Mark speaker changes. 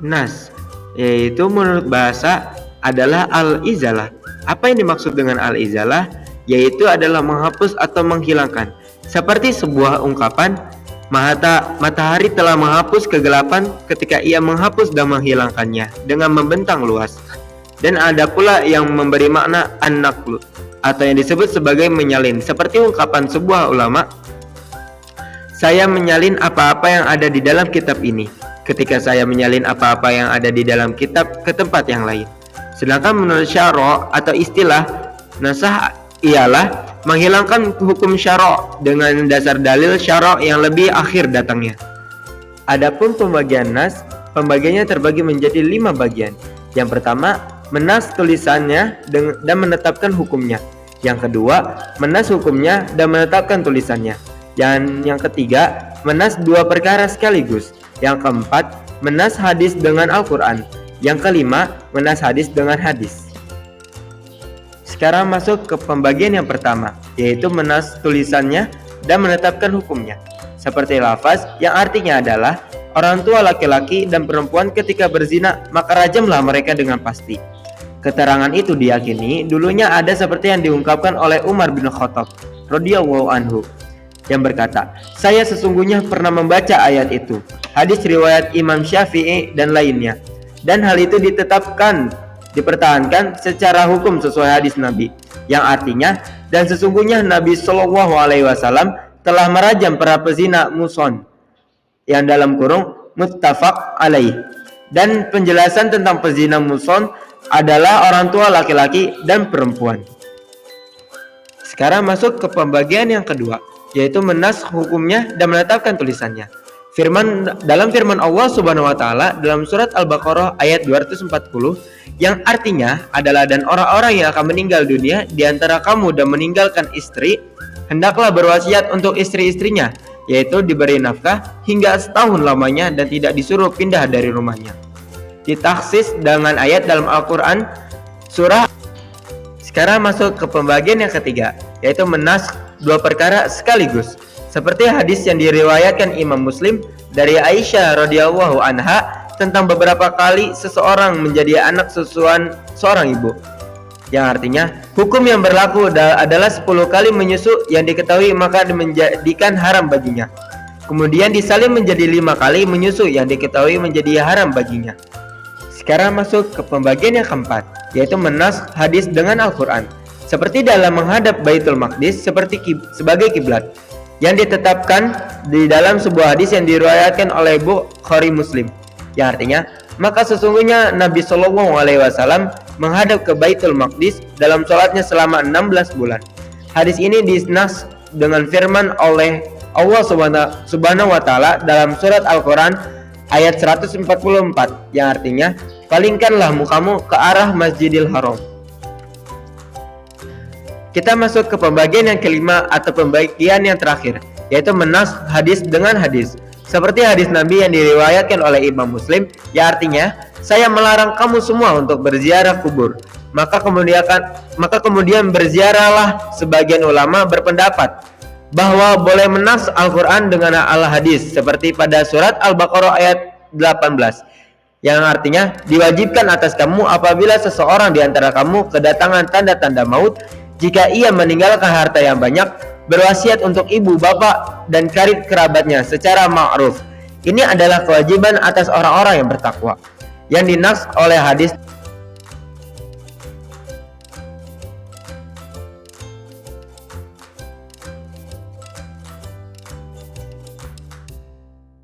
Speaker 1: Nas, yaitu menurut bahasa adalah al-izalah. Apa yang dimaksud dengan al-izalah? Yaitu adalah menghapus atau menghilangkan. Seperti sebuah ungkapan, matahari telah menghapus kegelapan ketika ia menghapus dan menghilangkannya dengan membentang luas. Dan ada pula yang memberi makna an-naqlu atau yang disebut sebagai menyalin. Seperti ungkapan sebuah ulama, saya menyalin apa-apa yang ada di dalam kitab ini ketika saya menyalin apa-apa yang ada di dalam kitab ke tempat yang lain. Sedangkan menurut syara' atau istilah, nasah ialah menghilangkan hukum syara' dengan dasar dalil syara' yang lebih akhir datangnya. Adapun pembagian nas, pembagiannya terbagi menjadi 5 bagian. Yang pertama, menas tulisannya dan menetapkan hukumnya. Yang kedua, menas hukumnya dan menetapkan tulisannya. Yang ketiga, menas 2 perkara sekaligus. Yang keempat, menas hadis dengan Al-Quran. Yang kelima, menas hadis dengan hadis. Sekarang masuk ke pembagian yang pertama, yaitu menas tulisannya dan menetapkan hukumnya. Seperti lafaz yang artinya adalah orang tua laki-laki dan perempuan ketika berzina, maka rajamlah mereka dengan pasti. Keterangan itu diyakini dulunya ada seperti yang diungkapkan oleh Umar bin Khattab radhiyallahu anhu yang berkata, saya sesungguhnya pernah membaca ayat itu. Hadis riwayat Imam Syafi'i dan lainnya. Dan hal itu dipertahankan secara hukum sesuai hadis Nabi, yang artinya, dan sesungguhnya Nabi Shallallahu Alaihi Wasallam telah merajam para pezina muson, yang dalam kurung muttafaq alaih. Dan penjelasan tentang pezina muson adalah orang tua laki-laki dan perempuan. Sekarang masuk ke pembagian yang kedua, yaitu menas hukumnya dan menetapkan tulisannya. Dalam firman Allah Subhanahu wa taala dalam surat Al-Baqarah ayat 240 yang artinya adalah, dan orang-orang yang akan meninggal dunia di antara kamu dan meninggalkan istri, hendaklah berwasiat untuk istri-istrinya, yaitu diberi nafkah hingga setahun lamanya dan tidak disuruh pindah dari rumahnya. Ditaksis dengan ayat dalam Al-Quran surah. Sekarang masuk ke pembagian yang ketiga, yaitu menas 2 perkara sekaligus. Seperti hadis yang diriwayatkan Imam Muslim dari Aisyah radhiyallahu anha tentang beberapa kali seseorang menjadi anak susuan seorang ibu, yang artinya hukum yang berlaku adalah 10 kali menyusu yang diketahui maka menjadikan haram baginya. Kemudian disalin menjadi 5 kali menyusu yang diketahui menjadi haram baginya. Sekarang masuk ke pembagian yang keempat, yaitu menas hadis dengan Al-Quran. Seperti dalam menghadap Baitul Maqdis sebagai kiblat, yang ditetapkan di dalam sebuah hadis yang diriwayatkan oleh Bukhari Muslim, yang artinya, maka sesungguhnya Nabi Shallallahu Alaihi Wasallam menghadap ke Baitul Maqdis dalam sholatnya selama 16 bulan. Hadis ini dinas dengan firman oleh Allah Subhanahu wa taala dalam surat Al-Quran ayat 144, yang artinya, palingkanlah mukamu ke arah Masjidil Haram. Kita masuk ke pembagian yang kelima atau pembagian yang terakhir, yaitu menas hadis dengan hadis. Seperti hadis Nabi yang diriwayatkan oleh Imam Muslim, yang artinya, saya melarang kamu semua untuk berziarah kubur. Maka kemudian berziarahlah. Sebagian ulama berpendapat bahwa boleh menas Al-Quran dengan al-hadis, seperti pada surat Al-Baqarah ayat 18, yang artinya, diwajibkan atas kamu apabila seseorang di antara kamu kedatangan tanda-tanda maut, jika ia meninggalkan harta yang banyak, berwasiat untuk ibu, bapak, dan karib kerabatnya secara ma'ruf. Ini adalah kewajiban atas orang-orang yang bertakwa, yang dinas oleh hadis